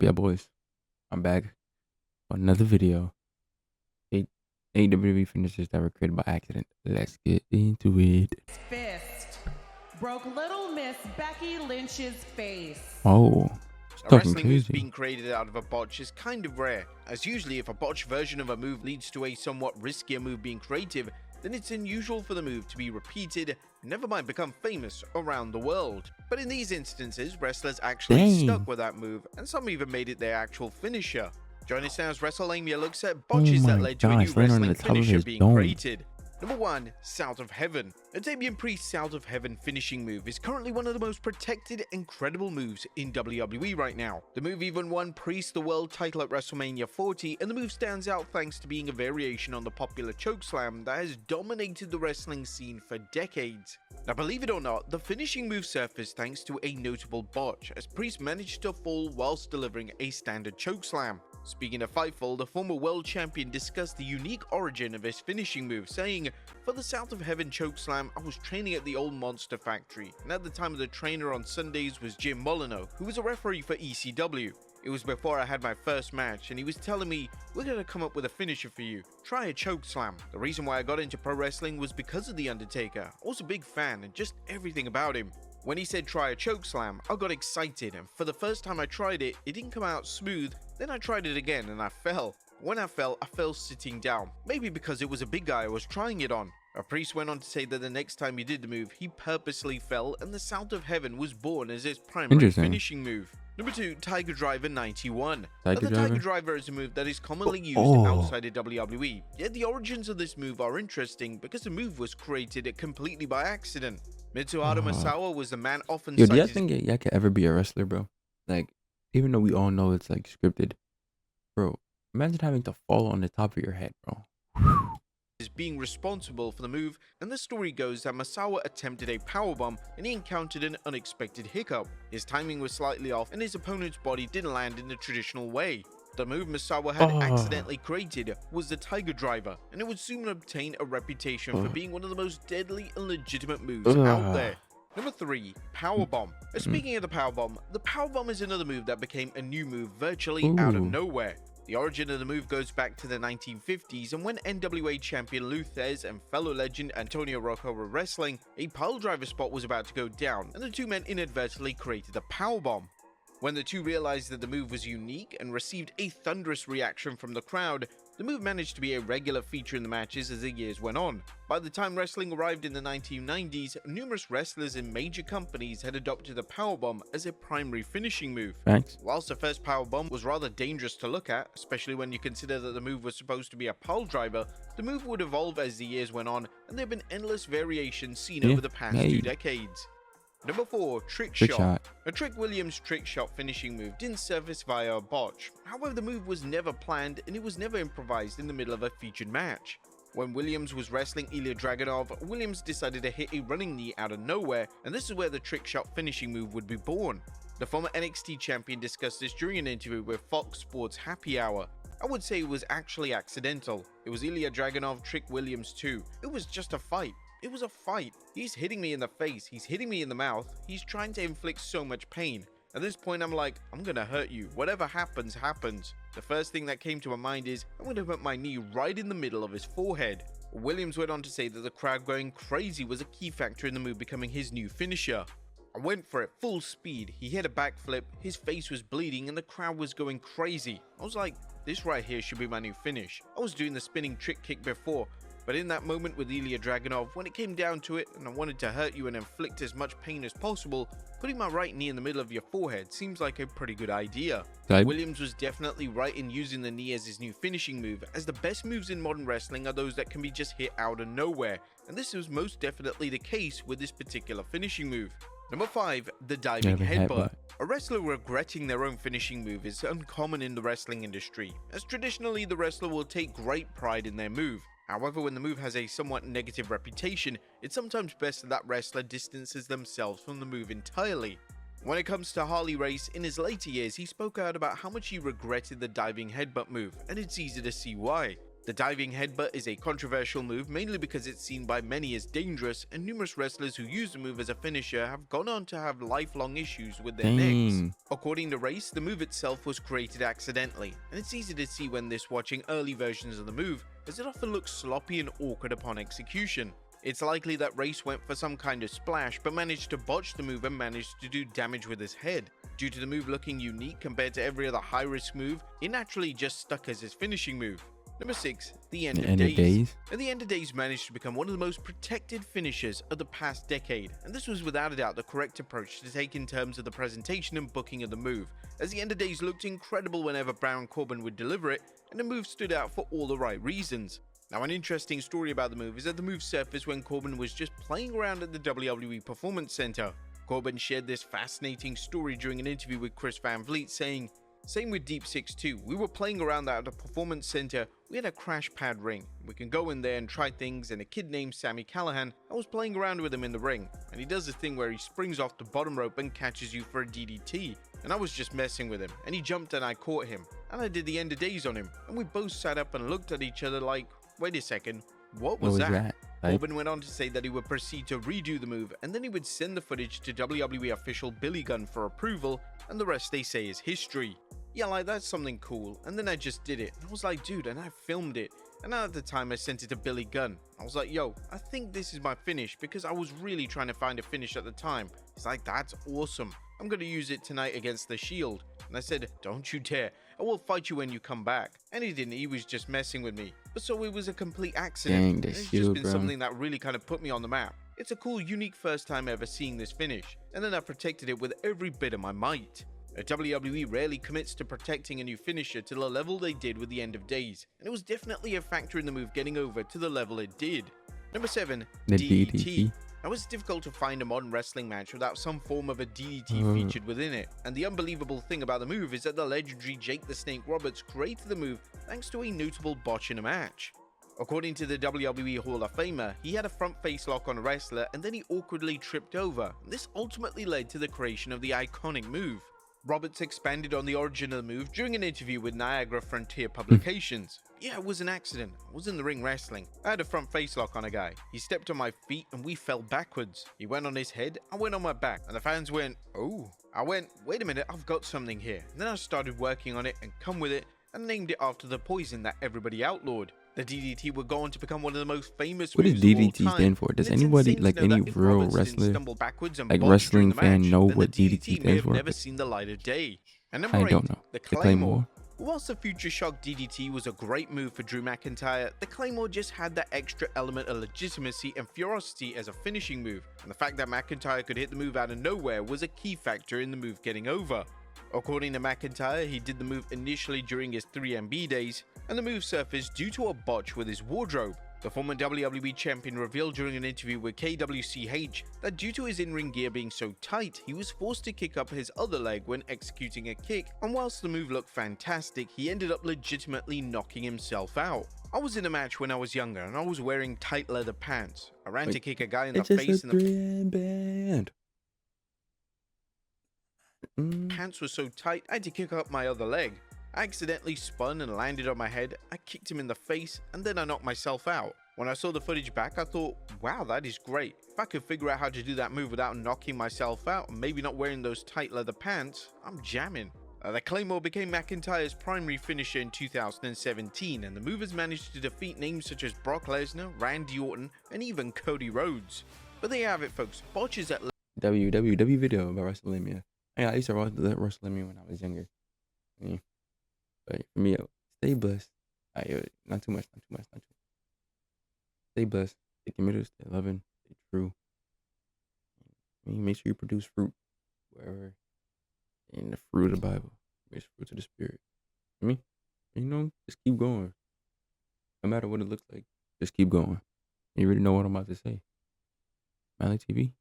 Yeah, boys, I'm back on another video. Eight AWE finishes that were created by accident. Let's get into it. Fist broke Little Miss Becky Lynch's face. Oh, it's A talking wrestling move crazy. being created out of a botch is kind of rare, as usually if a botch version of a move leads to a somewhat riskier move being creative, then it's unusual for the move to be repeated, never mind become famous around the world. But in these instances, wrestlers actually stuck with that move, and some even made it their actual finisher. Join us now as WrestleMania looks at botches that led to a new wrestling finisher being created. Number 1. South of Heaven. A Damian Priest South of Heaven finishing move is currently one of the most protected and credible moves in WWE right now. The move even won Priest the world title at WrestleMania 40, and the move stands out thanks to being a variation on the popular chokeslam that has dominated the wrestling scene for decades. Now believe it or not, the finishing move surfaced thanks to a notable botch, as Priest managed to fall whilst delivering a standard chokeslam. Speaking of Fightful, the former world champion discussed the unique origin of his finishing move, saying, "For the South of Heaven chokeslam, I was training at the old Monster Factory, and at the time the trainer on Sundays was Jim Molyneux, who was a referee for ECW. It was before I had my first match, and he was telling me, we're gonna come up with a finisher for you, try a chokeslam. The reason why I got into pro wrestling was because of The Undertaker. I was a big fan and just everything about him. When he said try a chokeslam, I got excited, and for the first time I tried it, it didn't come out smooth. Then I tried it again and I fell. When I fell sitting down, maybe because it was a big guy I was trying it on." A Priest went on to say that the next time he did the move, he purposely fell, and the South of Heaven was born as his primary finishing move. Number 2. Tiger Driver 91. Tiger Driver is a move that is commonly used outside of WWE, yet the origins of this move are interesting because the move was created completely by accident. Mitsuharu Misawa was the man often Yo, do you cited. think y'all could ever be a wrestler, bro? Like, even though we all know it's like scripted, bro, imagine having to fall on the top of your head, bro. Is being responsible for the move, and the story goes that Misawa attempted a powerbomb and he encountered an unexpected hiccup. His timing was slightly off and his opponent's body didn't land in the traditional way. The move Misawa had accidentally created was the Tiger Driver, and it would soon obtain a reputation for being one of the most deadly and legitimate moves out there. Number 3. Powerbomb. Speaking of the powerbomb is another move that became a new move virtually out of nowhere. The origin of the move goes back to the 1950s, and when NWA champion Lou Thesz and fellow legend Antonio Rocco were wrestling, a piledriver spot was about to go down, and the two men inadvertently created a powerbomb. When the two realized that the move was unique and received a thunderous reaction from the crowd, the move managed to be a regular feature in the matches as the years went on. By the time wrestling arrived in the 1990s, numerous wrestlers in major companies had adopted the powerbomb as a primary finishing move. Thanks. Whilst the first powerbomb was rather dangerous to look at, especially when you consider that the move was supposed to be a pile driver, the move would evolve as the years went on, and there have been endless variations seen over the past 2 decades. Number 4. Trick Shot. A Trick Williams trick shot finishing move didn't surface via a botch. However, the move was never planned and it was never improvised in the middle of a featured match. When Williams was wrestling Ilya Dragunov, Williams decided to hit a running knee out of nowhere, and this is where the trick shot finishing move would be born. The former NXT champion discussed this during an interview with Fox Sports Happy Hour. "I would say it was actually accidental. It was Ilya Dragunov, Trick Williams too. It was just a fight. It was a fight. He's hitting me in the face, he's hitting me in the mouth, he's trying to inflict so much pain. At this point I'm like, I'm gonna hurt you, whatever happens, happens. The first thing that came to my mind is, I'm gonna put my knee right in the middle of his forehead." Williams went on to say that the crowd going crazy was a key factor in the move becoming his new finisher. "I went for it full speed, he hit a backflip, his face was bleeding and the crowd was going crazy. I was like, this right here should be my new finish. I was doing the spinning trick kick before, but in that moment with Ilya Dragunov, when it came down to it and I wanted to hurt you and inflict as much pain as possible, putting my right knee in the middle of your forehead seems like a pretty good idea." Williams was definitely right in using the knee as his new finishing move, as the best moves in modern wrestling are those that can be just hit out of nowhere, and this was most definitely the case with this particular finishing move. Number 5. The diving headbutt. A wrestler regretting their own finishing move is uncommon in the wrestling industry, as traditionally the wrestler will take great pride in their move. However, when the move has a somewhat negative reputation, it's sometimes best that that wrestler distances themselves from the move entirely. When it comes to Harley Race, in his later years he spoke out about how much he regretted the diving headbutt move, and it's easy to see why. The diving headbutt is a controversial move mainly because it's seen by many as dangerous, and numerous wrestlers who use the move as a finisher have gone on to have lifelong issues with their necks. Dang. According to Race, the move itself was created accidentally, and it's easy to see when this watching early versions of the move, as it often looks sloppy and awkward upon execution. It's likely that Race went for some kind of splash but managed to botch the move and managed to do damage with his head. Due to the move looking unique compared to every other high risk move, it naturally just stuck as his finishing move. Number 6, the End of Days. And the End of Days managed to become one of the most protected finishers of the past decade, and this was without a doubt the correct approach to take in terms of the presentation and booking of the move, as the End of Days looked incredible whenever Baron Corbin would deliver it, and the move stood out for all the right reasons. Now, an interesting story about the move is that the move surfaced when Corbin was just playing around at the WWE Performance Center. Corbin shared this fascinating story during an interview with Chris Van Vliet, saying, "Same with Deep Six too. We were playing around at the Performance Center. We had a crash pad ring. We can go in there and try things, and a kid named Sammy Callahan, I was playing around with him in the ring, and he does this thing where he springs off the bottom rope and catches you for a DDT. And I was just messing with him, and he jumped and I caught him, and I did the End of Days on him, and we both sat up and looked at each other like, wait a second, what was that? Corbin went on to say that he would proceed to redo the move, and then he would send the footage to WWE official Billy Gunn for approval, and the rest they say is history. Yeah, like, that's something cool. And then I just did it, and I was like, dude, and I filmed it. And at the time I sent it to Billy Gunn. I was like, yo, I think this is my finish, because I was really trying to find a finish at the time. He's like, that's awesome. I'm going to use it tonight against the Shield. And I said, don't you dare. I will fight you when you come back. And he didn't. He was just messing with me. But so it was a complete accident. Dang, it's just been something that really kind of put me on the map. It's a cool, unique first time ever seeing this finish. And then I protected it with every bit of my might. WWE rarely commits to protecting a new finisher to the level they did with the End of Days, and it was definitely a factor in the move getting over to the level it did. Number 7, The DDT. DDT. Now, it's difficult to find a modern wrestling match without some form of a DDT featured within it, and the unbelievable thing about the move is that the legendary Jake the Snake Roberts created the move thanks to a notable botch in a match. According to the WWE Hall of Famer, he had a front face lock on a wrestler and then he awkwardly tripped over. This ultimately led to the creation of the iconic move. Roberts expanded on the origin of the move during an interview with Niagara Frontier Publications. Yeah, it was an accident. I was in the ring wrestling. I had a front face lock on a guy. He stepped on my feet and we fell backwards. He went on his head, I went on my back, and the fans went, oh. I went, wait a minute, I've got something here. And then I started working on it and come with it and named it after the poison that everybody outlawed. The DDT would go on to become one of the most famous What does moves of all DDT time. stand for? Does And it's anybody, insane to like know any that if real Roberts didn't wrestler, stumble backwards and like botch during wrestling the fan match, know then what the DDT may stands have for? never seen the light of day. And number I 8, don't know. the The Claymore. Whilst the Future Shock DDT was a great move for Drew McIntyre, the Claymore just had that extra element of legitimacy and ferocity as a finishing move, and the fact that McIntyre could hit the move out of nowhere was a key factor in the move getting over. According to McIntyre, he did the move initially during his 3MB days, and the move surfaced due to a botch with his wardrobe. The former WWE champion revealed during an interview with KWCH that due to his in-ring gear being so tight, he was forced to kick up his other leg when executing a kick, and whilst the move looked fantastic, he ended up legitimately knocking himself out. I was in a match when I was younger, and I was wearing tight leather pants. I ran to kick a guy in the face, and the pants were so tight, I had to kick up my other leg. I accidentally spun and landed on my head, I kicked him in the face, and then I knocked myself out. When I saw the footage back, I thought, wow, that is great. If I could figure out how to do that move without knocking myself out and maybe not wearing those tight leather pants, I'm jamming. The Claymore became McIntyre's primary finisher in 2017, and the move has managed to defeat names such as Brock Lesnar, Randy Orton, and even Cody Rhodes. But there you have it, folks. Botches at WWW video about WrestleMania. Yeah, I used to watch WrestleMania when I was younger. Yeah. But for me, stay blessed. Not too much. Stay blessed. Stay committed. Stay loving. Stay true. Make sure you produce fruit wherever. In the fruit of the Bible. It's fruit of the Spirit. Just keep going. No matter what it looks like, just keep going. You already know what I'm about to say. Malik TV.